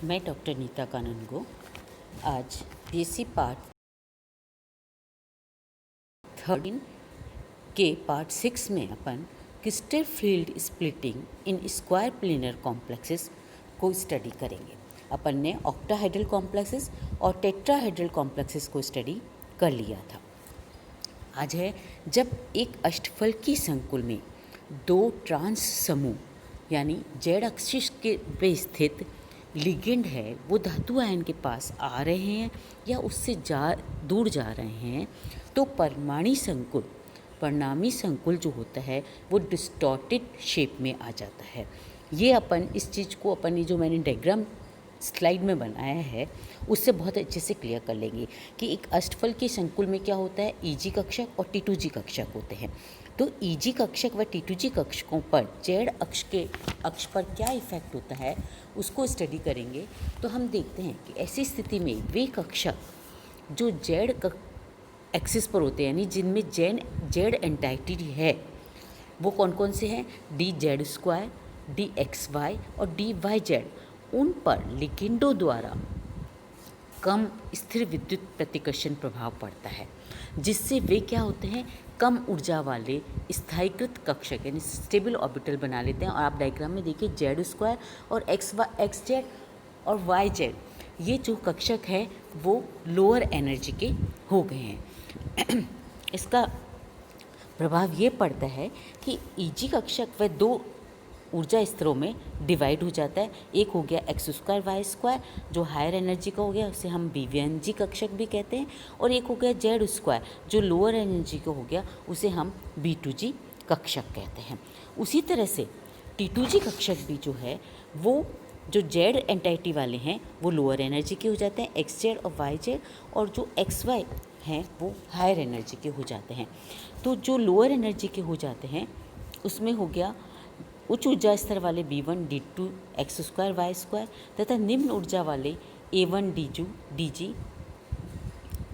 मैं डॉक्टर नीता कानूनगो आज BSc part 13 के पार्ट 6 में अपन crystal field splitting in square planar complexes को स्टडी करेंगे। अपन ने ऑक्टाहेड्रल कॉम्प्लेक्सेस और टेट्राहेड्रल कॉम्प्लेक्सेस को स्टडी कर लिया था। आज है जब एक अष्टफलकी संकुल में दो ट्रांस समूह यानी जेड एक्सिस के पे स्थित लिगेंड है वो धातु आयन के पास आ रहे हैं या उससे दूर जा रहे हैं, तो परिणामी संकुल जो होता है वो डिस्टॉर्टेड शेप में आ जाता है। ये अपन इस चीज़ को अपन जो मैंने डायग्राम स्लाइड में बनाया है उससे बहुत अच्छे से क्लियर कर लेंगे कि एक अष्टफल के संकुल में क्या होता है, ईजी कक्षक और टी2जी कक्षक होते हैं। तो ईजी कक्षक व टी2जी कक्षकों पर जेड अक्ष पर क्या इफेक्ट होता है उसको स्टडी करेंगे। तो हम देखते हैं कि ऐसी स्थिति में वे कक्षक जो जेड एक्सिस पर होते हैं यानी जिनमें जेड एंटाइटी है वो कौन कौन से हैं, D Z square, D X Y और डी वाई जेड, उन पर लिगेंडों द्वारा कम स्थिर विद्युत प्रतिकर्षण प्रभाव पड़ता है, जिससे वे क्या होते हैं, कम ऊर्जा वाले स्थायीकृत कक्षक यानी स्टेबल ऑर्बिटल बना लेते हैं। और आप डायग्राम में देखिए जेड स्क्वायर और एक्स जेड और वाई जेड, ये जो कक्षक है वो लोअर एनर्जी के हो गए हैं। इसका प्रभाव ये पड़ता है कि ईजी कक्षक व दो ऊर्जा स्तरों में डिवाइड हो जाता है। एक हो गया एक्स स्क्वायर वाई स्क्वायर जो हायर एनर्जी का हो गया, उसे हम BVNG कक्षक भी कहते हैं, और एक हो गया जेड स्क्वायर जो लोअर एनर्जी का हो गया, उसे हम B2G कक्षक कहते हैं। उसी तरह से T2G कक्षक भी जो है वो जो जेड एंटाइटी वाले हैं वो लोअर एनर्जी के हो जाते हैं, एक्स जेड और वाई जेड, और जो एक्स वाई हैं वो हायर एनर्जी के हो जाते हैं। तो जो लोअर एनर्जी के हो जाते हैं उसमें हो गया उच्च ऊर्जा स्तर वाले B1 D2 x square Y square तथा निम्न ऊर्जा वाले A1 DG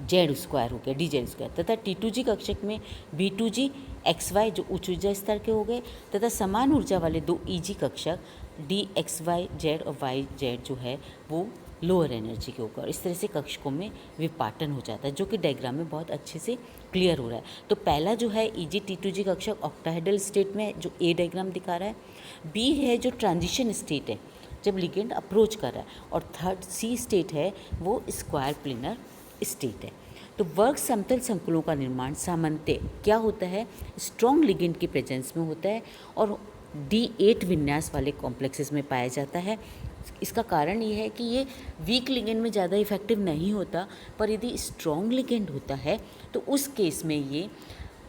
जेड स्क्वायर हो गया, डी जेड स्क्वायर, तथा T2G कक्षक में B2G XY जो उच्च ऊर्जा स्तर के हो गए तथा समान ऊर्जा वाले दो EG कक्षक DXY जेड और YZ जो है वो लोअर एनर्जी के होकर। इस तरह से कक्षकों में विपाटन हो जाता है जो कि डायग्राम में बहुत अच्छे से क्लियर हो रहा है। तो पहला जो है EG T2G कक्षक ऑक्टाहेड्रल स्टेट में जो ए डायग्राम दिखा रहा है, बी है जो ट्रांजिशन स्टेट है जब लिगेंड अप्रोच कर रहा है, और थर्ड सी स्टेट है वो स्क्वायर प्लेनर स्टेट है। तो वर्ग समतल संकुलों का निर्माण सामान्यतः क्या होता है, स्ट्रॉन्ग लिगेंड की प्रेजेंस में होता है और D8 विन्यास वाले कॉम्प्लेक्सेस में पाया जाता है। इसका कारण ये है कि ये वीक लिगेंड में ज़्यादा इफेक्टिव नहीं होता, पर यदि स्ट्रॉन्ग लिगेंड होता है तो उस केस में ये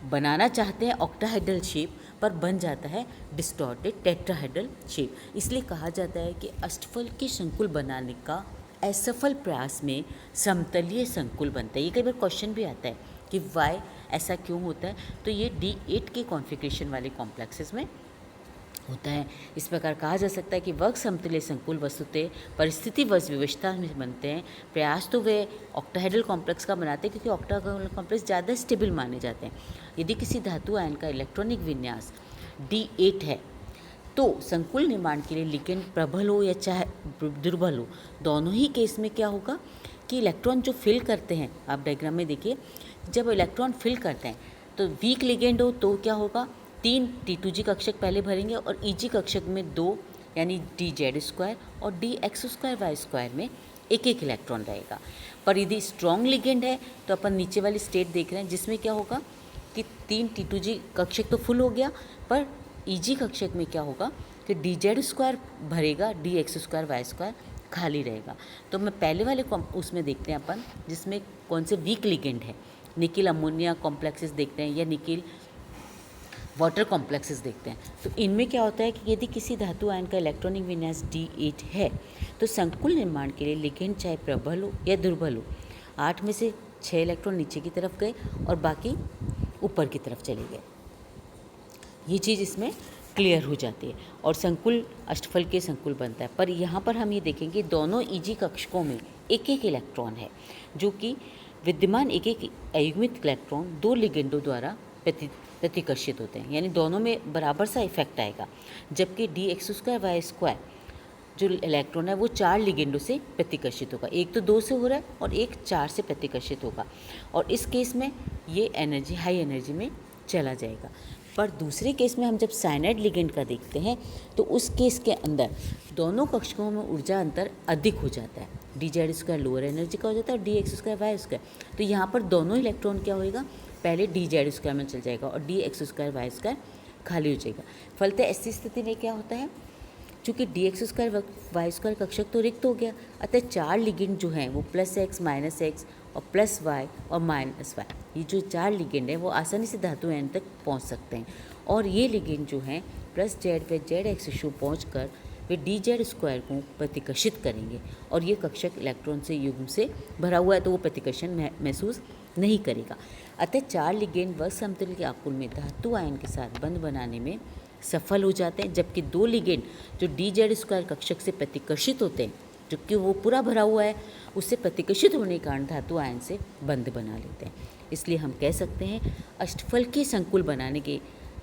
बनाना चाहते हैं ऑक्टाहेड्रल शेप पर बन जाता है डिस्टॉर्टेड टेट्राहेड्रल शेप। इसलिए कहा जाता है कि अष्टफल के संकुल बनाने का असफल प्रयास में समतलीय संकुल बनता है। ये कई बार क्वेश्चन भी आता है कि वाई ऐसा क्यों होता है, तो ये D8 के कॉन्फ़िगरेशन वाले कॉम्प्लेक्सेस में होता है। इस प्रकार कहा जा सकता है कि वर्ग समतलीय संकुल वस्तुतः परिस्थिति वश व्यवस्था में बनते हैं। प्रयास तो वे ऑक्टाहेड्रल कॉम्प्लेक्स का बनाते हैं क्योंकि ऑक्टाहेड्रल कॉम्प्लेक्स ज़्यादा स्टेबल माने जाते हैं। यदि किसी धातु आयन का इलेक्ट्रॉनिक विन्यास D8 है तो संकुल निर्माण के लिए लिगेंड प्रबल हो या चाहे दुर्बल हो, दोनों ही केस में क्या होगा कि इलेक्ट्रॉन जो फिल करते हैं, आप डायग्राम में देखिए, जब इलेक्ट्रॉन फिल करते हैं तो वीक लिगेंड हो तो क्या होगा, 3 T2G कक्षक पहले भरेंगे और EG कक्षक में 2 यानी डी जेड स्क्वायर और D X square Y square में एक एक इलेक्ट्रॉन रहेगा। पर यदि स्ट्रॉन्ग लिगेंड है तो अपन नीचे वाली स्टेट देख रहे हैं जिसमें क्या होगा कि 3 T2G कक्षक तो फुल हो गया, पर EG कक्षक में क्या होगा कि डी जेड स्क्वायर भरेगा, D X square Y square खाली रहेगा। तो मैं पहले वाले उसमें देखते हैं अपन जिसमें कौन से वीक लिगेंड है, निकिल अमोनिया कॉम्प्लेक्सेस देखते हैं या निकिल वाटर कॉम्प्लेक्सेस देखते हैं। तो इनमें क्या होता है कि यदि किसी धातु आयन का इलेक्ट्रॉनिक विन्यास D8 है तो संकुल निर्माण के लिए लिगेंड चाहे प्रबल हो या दुर्बल हो, 8 में से 6 इलेक्ट्रॉन नीचे की तरफ गए और बाकी ऊपर की तरफ चले गए। ये चीज़ इसमें क्लियर हो जाती है और संकुल अष्टफल के संकुल बनता है। पर यहाँ पर हम ये देखेंगे दोनों EG कक्षकों में एक एक इलेक्ट्रॉन है जो कि विद्यमान एक एक अयुग्मित इलेक्ट्रॉन दो लिगेंडों द्वारा प्रतिकर्षित होते हैं, यानी दोनों में बराबर सा इफेक्ट आएगा। जबकि D X square Y square जो इलेक्ट्रॉन है वो 4 लिगेंडों से प्रतिकर्षित होगा। एक तो 2 से हो रहा है और एक 4 से प्रतिकर्षित होगा, और इस केस में ये एनर्जी हाई एनर्जी में चला जाएगा। पर दूसरे केस में हम जब साइनाइड लिगेंड का देखते हैं तो उस केस के अंदर दोनों कक्षकों में ऊर्जा अंतर अधिक हो जाता है। dz² लोअर एनर्जी का हो जाता है और dx² y²। तो यहाँ पर दोनों इलेक्ट्रॉन क्या होएगा, पहले dz² में चल जाएगा और dx² y² खाली हो जाएगा। फलतः ऐसी स्थिति में क्या होता है, चूँकि dx² y² कक्षक तो रिक्त हो गया, अतः 4 लिगेंड जो हैं वो +x -x और +y और -y, ये जो 4 लिगेंड हैं वो आसानी से धातु आयन तक पहुंच सकते हैं। और ये लिगेंड जो हैं +z पे z एक्सिस पहुँच कर वे dz² को प्रतिकर्षित करेंगे, और ये कक्षक इलेक्ट्रॉन से युग्म से भरा हुआ है तो वो प्रतिकर्षण महसूस नहीं करेगा। अतः 4 लिगेंड वर्ग समतुल्य के आकुल में धातु आयन के साथ बंध बनाने में सफल हो जाते हैं, जबकि 2 लिगेंड जो dz² कक्षक से प्रतिकर्षित होते हैं, जबकि वो पूरा भरा हुआ है, उससे प्रतिकर्षित होने के कारण धातु आयन से बंध बना लेते हैं। इसलिए हम कह सकते हैं अष्टफलकीय संकुल बनाने के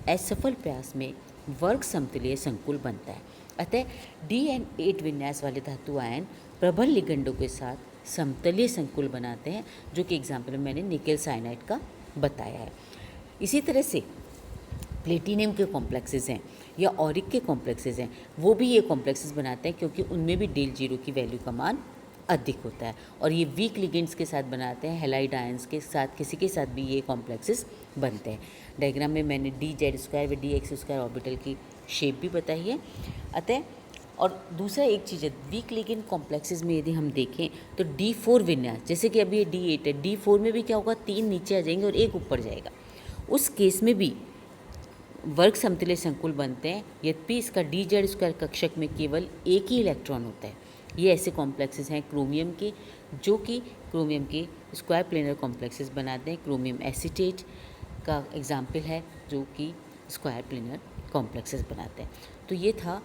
असफल प्रयास में वर्ग समतुल्य संकुल बनता है। अतः DN8 विन्यास वाले धातु आयन प्रबल लिगेंडों के साथ समतलीय संकुल बनाते हैं, जो कि एग्जाम्पल में मैंने निकेल साइनाइड का बताया है। इसी तरह से प्लेटिनियम के कॉम्प्लेक्सेस हैं या ऑरिक के कॉम्प्लेक्सेस हैं, वो भी ये कॉम्प्लेक्सेस बनाते हैं, क्योंकि उनमें भी del0 की वैल्यू का मान अधिक होता है, और ये वीक लिगेंड्स के साथ बनाते हैं, हैलाइड आयंस के साथ किसी के साथ भी ये कॉम्प्लेक्सेस बनते हैं। डायग्राम में मैंने dz² व dx² ऑर्बिटल की शेप भी बताई है। अतः और दूसरा एक चीज़ है, वीक लिगेंड कॉम्प्लेक्सेस में यदि हम देखें तो D4 विन्यास, जैसे कि अभी ये D8 है, D4 में भी क्या होगा, 3 नीचे आ जाएंगे और 1 ऊपर जाएगा। उस केस में भी वर्ग समतुल्य संकुल बनते हैं, यद्यपि इसका dz² कक्षक में केवल एक ही इलेक्ट्रॉन होता है। ये ऐसे कॉम्प्लेक्सेस हैं क्रोमियम के, जो कि क्रोमियम के स्क्वायर प्लेनर कॉम्प्लेक्सेस बनाते हैं। क्रोमियम एसीटेट का एग्जाम्पल है जो कि स्क्वायर प्लेनर कॉम्प्लेक्सेस बनाते हैं। तो ये था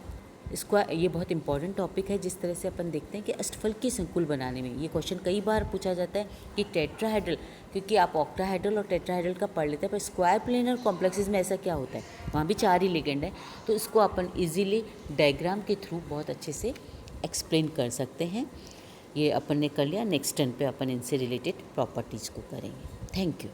ये बहुत इंपॉर्टेंट टॉपिक है। जिस तरह से अपन देखते हैं कि अष्टफलकीय संकुल बनाने में ये क्वेश्चन कई बार पूछा जाता है कि टेट्राहेड्रल, क्योंकि आप ऑक्टाहेड्रल और टेट्राहेड्रल का पढ़ लेते हैं, पर स्क्वायर प्लेनर कॉम्प्लेक्सेस में ऐसा क्या होता है, वहाँ भी 4 ही लिगेंड है, तो इसको अपन इजीली डायग्राम के थ्रू बहुत अच्छे से एक्सप्लेन कर सकते हैं। ये अपन ने कर लिया। नेक्स्ट टर्न पे अपन इनसे रिलेटेड प्रॉपर्टीज़ को करेंगे। Thank you.